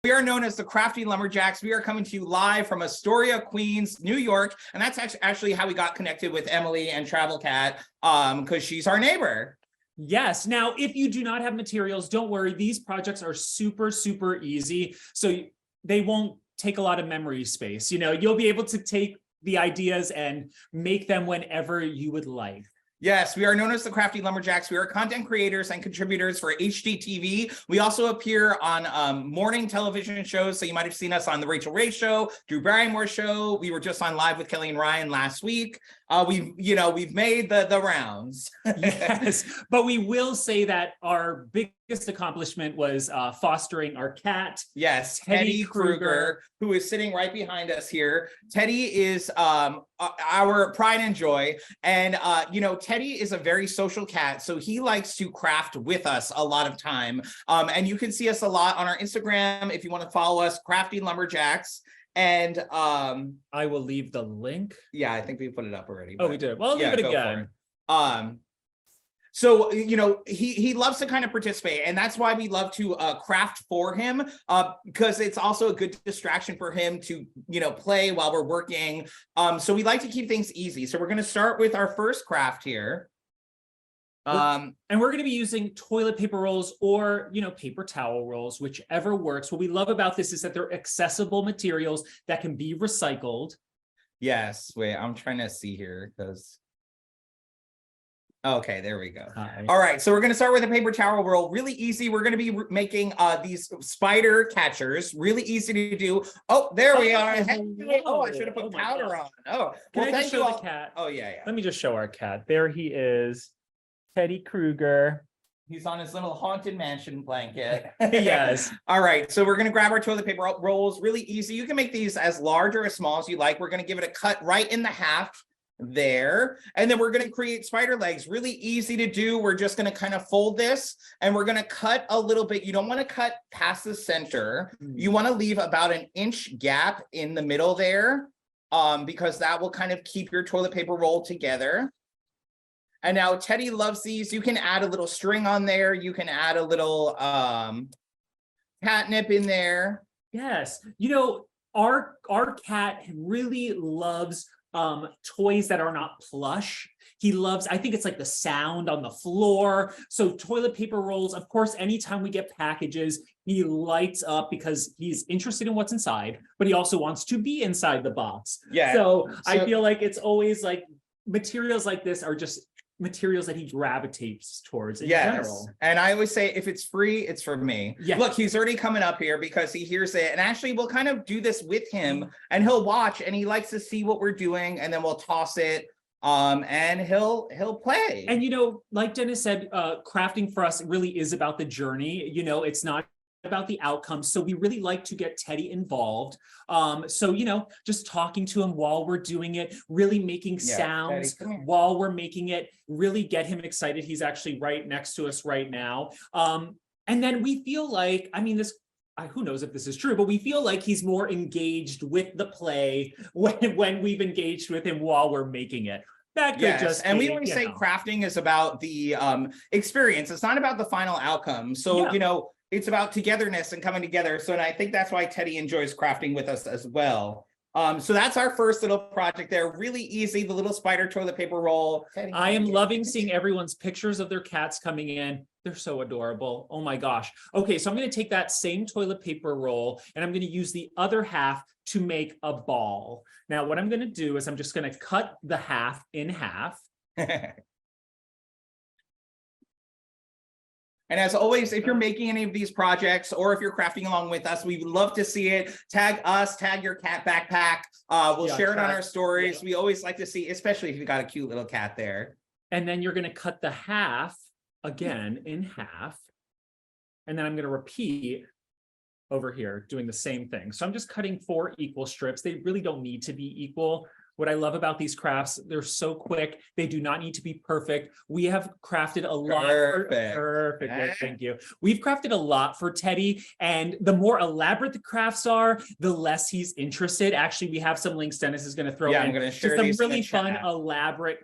We are known as the Crafty Lumberjacks. We are coming to you live from Astoria, Queens, New York. And that's actually how we got connected with Emily and Travel Cat, because she's our neighbor. Yes. Now, if you do not have materials, don't worry. These projects are super, super easy. So they won't take a lot of memory space. You know, you'll be able to take the ideas and make them whenever you would like. Yes, we are known as the Crafty Lumberjacks. We are content creators and contributors for HGTV. We also appear on morning television shows. So you might have seen us on The Rachel Ray Show, Drew Barrymore Show. We were just on Live with Kelly and Ryan last week. We've made the rounds. Yes, but we will say that our biggest accomplishment was fostering our cat. Yes, Teddy Kruger, who is sitting right behind us here. Teddy is our pride and joy. And, Teddy is a very social cat. So he likes to craft with us a lot of time. And you can see us a lot on our Instagram if you want to follow us, Crafty Lumberjacks. And I will leave the link. Yeah, I think we put it up already. Oh, we did. Well, I'll leave it again. So, he loves to kind of participate, and that's why we love to craft for him, because it's also a good distraction for him to, play while we're working. So we like to keep things easy. So we're going to start with our first craft here. And we're going to be using toilet paper rolls or, paper towel rolls, whichever works. What we love about this is that they're accessible materials that can be recycled. Yes. Wait, I'm trying to see here because... Okay, there we go. Hi. All right, so we're going to start with a paper towel roll. Really easy. We're going to be making these spider catchers. Really easy to do. Oh, there we are. Oh, I should have put powder on. Oh, well, thank you. The cat. Oh, yeah. Let me just show our cat. There he is, Teddy Kruger. He's on his little haunted mansion blanket. Yes. All right, so we're going to grab our toilet paper rolls. Really easy. You can make these as large or as small as you like. We're going to give it a cut right in the half there, and then we're going to create spider legs. Really easy to do. We're just going to kind of fold this, and we're going to cut a little bit. You don't want to cut past the center. You want to leave about an inch gap in the middle there, because that will kind of keep your toilet paper roll together. And now Teddy loves these. You can add a little string on there. You can add a little catnip in there. Yes, our cat really loves toys that are not plush. He loves, I think it's like the sound on the floor. So toilet paper rolls, of course, anytime we get packages, he lights up because he's interested in what's inside, but he also wants to be inside the box. Yeah. So I feel like it's always like materials like this are just materials that he gravitates towards in general. And I always say, if it's free, it's for me. Yeah. Look, he's already coming up here because he hears it. And actually, we'll kind of do this with him, and he'll watch, and he likes to see what we're doing, and then we'll toss it, and he'll play. And like Dennis said, crafting for us really is about the journey. It's not about the outcome. So we really like to get Teddy involved. So, just talking to him while we're doing it, really making sounds while we're making it, really get him excited. He's actually right next to us right now. And then we feel like, who knows if this is true, but we feel like he's more engaged with the play when we've engaged with him while we're making it. That could just and we always say crafting is about the experience. It's not about the final outcome. So, it's about togetherness and coming together. So, and I think that's why Teddy enjoys crafting with us as well. So that's our first little project there. Really easy, the little spider toilet paper roll. I am loving seeing everyone's pictures of their cats coming in. They're so adorable. Oh my gosh. Okay, so I'm going to take that same toilet paper roll and I'm going to use the other half to make a ball. Now, what I'm going to do is I'm just going to cut the half in half. And as always, if you're making any of these projects or if you're crafting along with us, we would love to see it. Tag us, tag your cat backpack. We'll share it on our stories. We always like to see, especially if you got a cute little cat there. And then you're going to cut the half again in half. And then I'm going to repeat over here doing the same thing. So I'm just cutting 4 equal strips. They really don't need to be equal. What I love about these crafts, they're so quick. They do not need to be perfect. We have crafted a lot. Perfect. Thank you. We've crafted a lot for Teddy, and the more elaborate the crafts are, the less he's interested. Actually, we have some links Dennis is going to throw in. I'm going to share some really fun, elaborate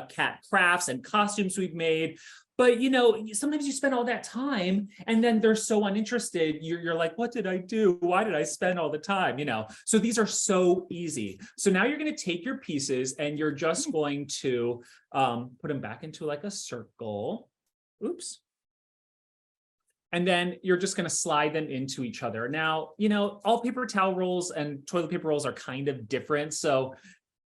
cat crafts and costumes we've made. But you know, sometimes you spend all that time and then they're so uninterested. You're like, what did I do? Why did I spend all the time? You know, so these are so easy. So now you're going to take your pieces and you're just going to put them back into like a circle. Oops. And then you're just going to slide them into each other. Now, you know, all paper towel rolls and toilet paper rolls are kind of different. So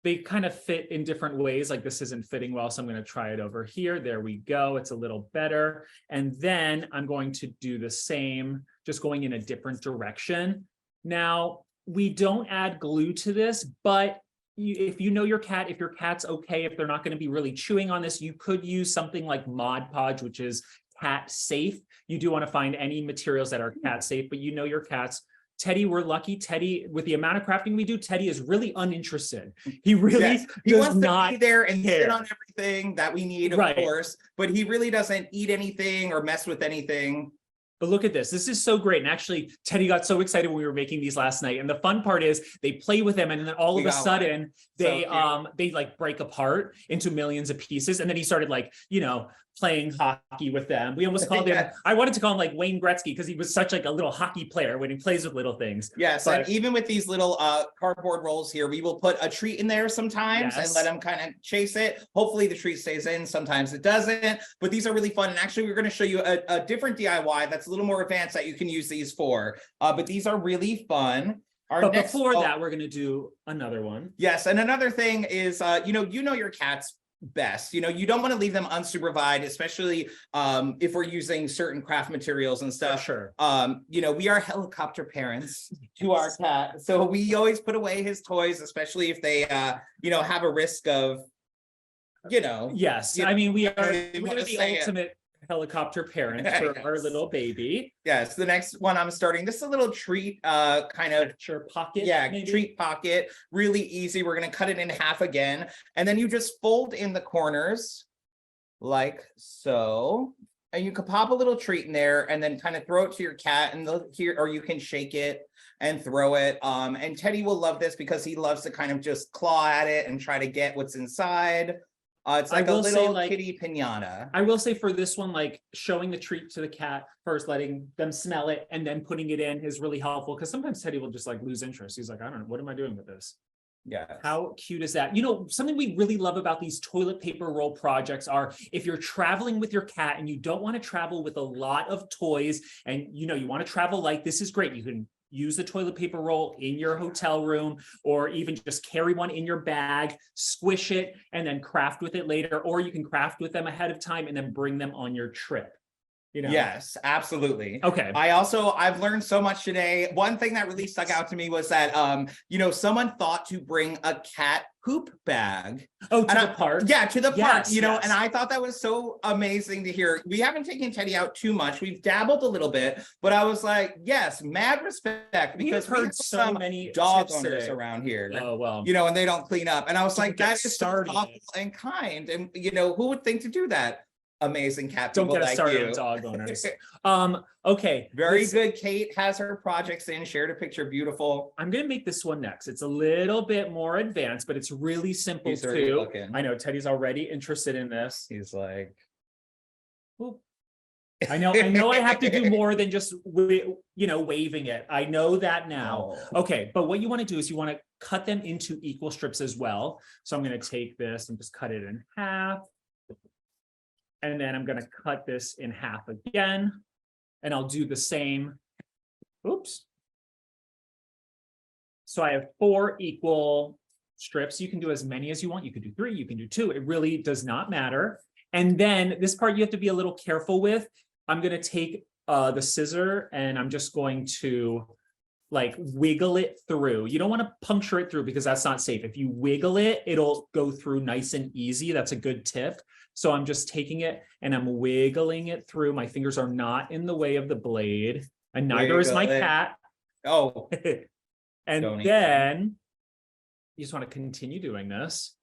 they kind of fit in different ways. Like this isn't fitting well, so I'm going to try it over here. There we go. It's a little better. And then I'm going to do the same, just going in a different direction. Now, we don't add glue to this, but if you know your cat, if your cat's okay, if they're not going to be really chewing on this, you could use something like Mod Podge, which is cat safe. You do want to find any materials that are cat safe, but you know your cats. Teddy, we're lucky. Teddy, with the amount of crafting we do, Teddy is really uninterested. He really he does wants not to be there and care. sit on everything that we need, of course, but he really doesn't eat anything or mess with anything. But look at this. This is so great. And actually, Teddy got so excited when we were making these last night. And the fun part is they play with them, and then all of a sudden they like break apart into millions of pieces. And then he started like, you know, playing hockey with them. We almost called him, I wanted to call him like Wayne Gretzky because he was such like a little hockey player when he plays with little things. Yes, but, and even with these little cardboard rolls here, we will put a treat in there sometimes and let them kind of chase it. Hopefully the treat stays in, sometimes it doesn't, but these are really fun. And actually we're going to show you a different DIY that's a little more advanced that you can use these for, but these are really fun. But before that, we're going to do another one. Yes, and another thing is, you know your cats best. You know, you don't want to leave them unsupervised, especially if we're using certain craft materials and stuff. Sure. You know, we are helicopter parents to our cat, so we always put away his toys, especially if they you know, have a risk of, you know. Yes, I mean, we're the ultimate helicopter parents for our little baby. Yes, the next one I'm starting, this is a little treat kind of pocket. Yeah, maybe. Treat pocket, really easy. We're going to cut it in half again, and then you just fold in the corners like so, and you can pop a little treat in there and then kind of throw it to your cat, and here, or you can shake it and throw it. And Teddy will love this because he loves to kind of just claw at it and try to get what's inside. It's like a little kitty piñata. I will say for this one, like showing the treat to the cat first, letting them smell it, and then putting it in is really helpful, because sometimes Teddy will just like lose interest. He's like, I don't know, what am I doing with this? Yeah. How cute is that? You know, something we really love about these toilet paper roll projects are if you're traveling with your cat and you don't want to travel with a lot of toys, and you know, you want to travel light, this is great. You can use the toilet paper roll in your hotel room, or even just carry one in your bag, squish it, and then craft with it later. Or you can craft with them ahead of time and then bring them on your trip. You know? Yes, absolutely. Okay. I've learned so much today. One thing that really stuck out to me was that, you know, someone thought to bring a cat poop bag. Oh, to the park? Yeah, to the park, you know, and I thought that was so amazing to hear. We haven't taken Teddy out too much. We've dabbled a little bit, but I was like, yes, mad respect, because we've heard so many dog owners around here. Oh, well. You know, and they don't clean up. And I was like, that is so thoughtful and kind. And, you know, who would think to do that? Amazing cat people. Don't get us started you. on dog owners. Okay. Very good. Kate has her projects in, shared a picture, beautiful. I'm gonna make this one next. It's a little bit more advanced, but it's really simple too. I know Teddy's already interested in this. He's like, well, I know I have to do more than just you know, waving it. I know that now. Oh. Okay, but what you want to do is you want to cut them into equal strips as well. So I'm going to take this and just cut it in half. And then I'm going to cut this in half again, and I'll do the same. Oops. So I have 4 equal strips. You can do as many as you want. You can do 3, you can do 2. It really does not matter. And then this part you have to be a little careful with. I'm going to take the scissor, and I'm just going to like wiggle it through. You don't want to puncture it through because that's not safe. If you wiggle it, it'll go through nice and easy. That's a good tip. So I'm just taking it and I'm wiggling it through. My fingers are not in the way of the blade, and neither is my cat. Oh. And then you just want to continue doing this.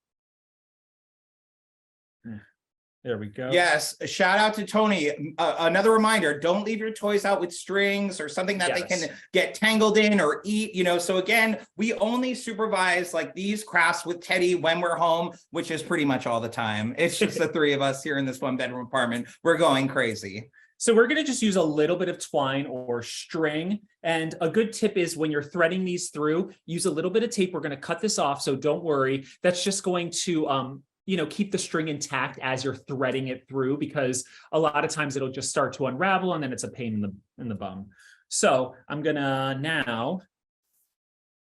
There we go. Yes, a shout out to Tony. Another reminder, don't leave your toys out with strings or something that they can get tangled in or eat, you know. So again, we only supervise like these crafts with Teddy when we're home, which is pretty much all the time. It's just the three of us here in this 1-bedroom apartment. We're going crazy. So we're going to just use a little bit of twine or string. And a good tip is when you're threading these through, use a little bit of tape. We're going to cut this off, so don't worry. That's just going to keep the string intact as you're threading it through, because a lot of times it'll just start to unravel and then it's a pain in the bum. So I'm gonna now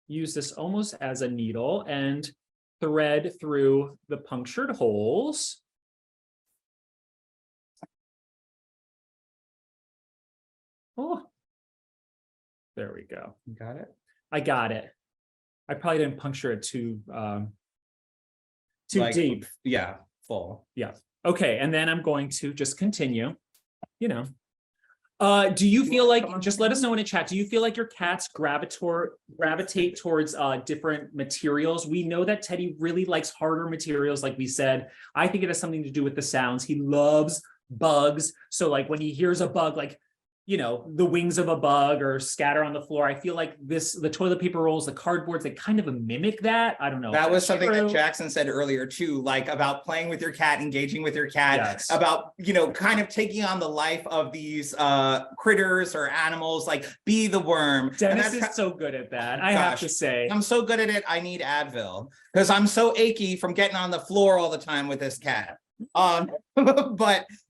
use this almost as a needle and thread through the punctured holes. Oh, there we go. You got it? I got it. I probably didn't puncture it too deep. Yeah, full. Yeah. Okay. And then I'm going to just continue, do you feel like, just let us know in the chat, do you feel like your cats gravitate towards different materials? We know that Teddy really likes harder materials, like we said. I think it has something to do with the sounds. He loves bugs. So like when he hears a bug, like, the wings of a bug or scatter on the floor, I feel like the toilet paper rolls, the cardboards, they kind of mimic that. I don't know. That was something that Jackson said earlier too, like about playing with your cat, engaging with your cat, about, kind of taking on the life of these critters or animals, like be the worm. Dennis is so good at that. I have to say. I'm so good at it. I need Advil because I'm so achy from getting on the floor all the time with this cat.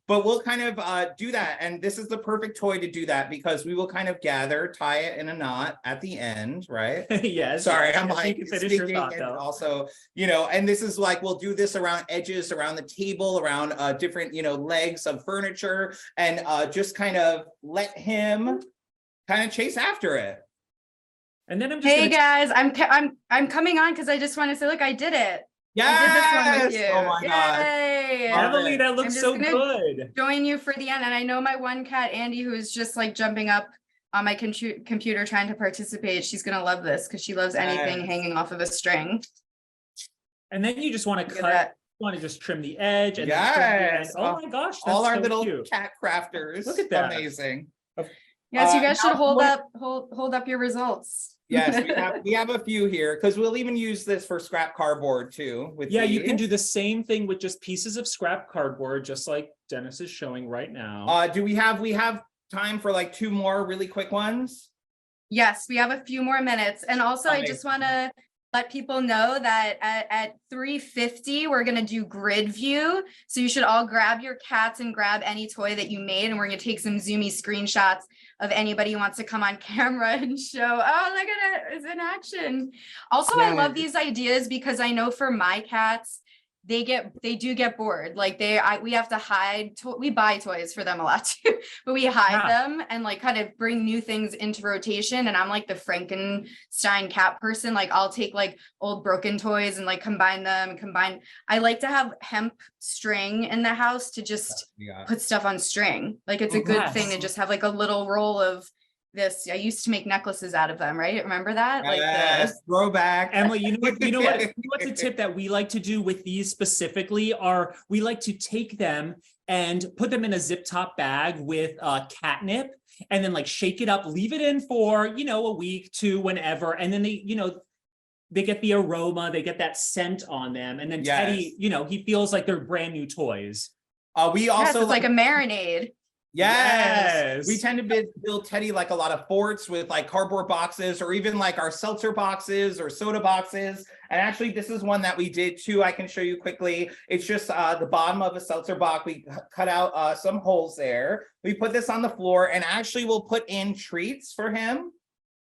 But we'll kind of do that. And this is the perfect toy to do that, because we will kind of tie it in a knot at the end, right? Yes. Sorry, I'm like finish your thought, and though. also, and this is like, we'll do this around edges, around the table, around different, legs of furniture, and just kind of let him kind of chase after it. And then I'm just guys, I'm coming on because I just want to say, look, I did it. Yes! Oh my God. Emily, that looks so good. Join you for the end. And I know my one cat, Andy, who is just like jumping up on my computer trying to participate. She's going to love this because she loves anything hanging off of a string. And then you just want to cut, just trim the edge. And then trim the end. Oh my gosh. That's all our so little cute. cat crafters. Look at that. Amazing. Yes, you guys should hold up your results. Yes, we have a few here, because we'll even use this for scrap cardboard too. You can do the same thing with just pieces of scrap cardboard, just like Dennis is showing right now. Do we have time for like 2 more really quick ones? Yes, we have a few more minutes. And also I just want to let people know that at 3:50, we're going to do grid view. So you should all grab your cats and grab any toy that you made. And we're going to take some zoomy screenshots of anybody who wants to come on camera and show, oh, look at it, it's in action. Also, I love these ideas because I know for my cats, they do get bored. Like we have to hide, we buy toys for them a lot too, but we hide them and like kind of bring new things into rotation. And I'm like the Frankenstein cat person. Like I'll take like old broken toys and like combine them. I like to have hemp string in the house to just put stuff on string. Like it's a good thing to just have like a little roll of this. I used to make necklaces out of them, right? Remember that? Like throwback. Emily, you know what's a tip that we like to do with these specifically are we like to take them and put them in a zip top bag with catnip and then like shake it up, leave it in for, a week to whenever. And then they get the aroma, they get that scent on them. And then Teddy, he feels like they're brand new toys. We also it's like a marinade. Yes. We tend to build Teddy like a lot of forts with like cardboard boxes, or even like our seltzer boxes or soda boxes. And actually this is one that we did too. I can show you quickly. It's just the bottom of a seltzer box. We cut out some holes there. We put this on the floor, and actually we'll put in treats for him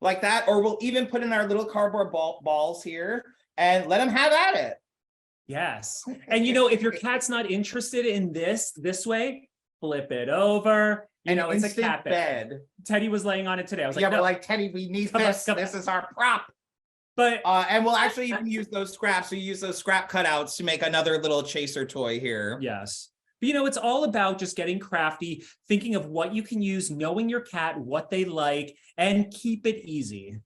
like that. Or we'll even put in our little cardboard balls here and let him have at it. Yes. And if your cat's not interested in this way, flip it over. It's a cat bed. Teddy was laying on it today. I was like, we're like, Teddy, we need this. This is our prop. But and we'll actually even use those scraps. We use those scrap cutouts to make another little chaser toy here. Yes. But it's all about just getting crafty, thinking of what you can use, knowing your cat, what they like, and keep it easy.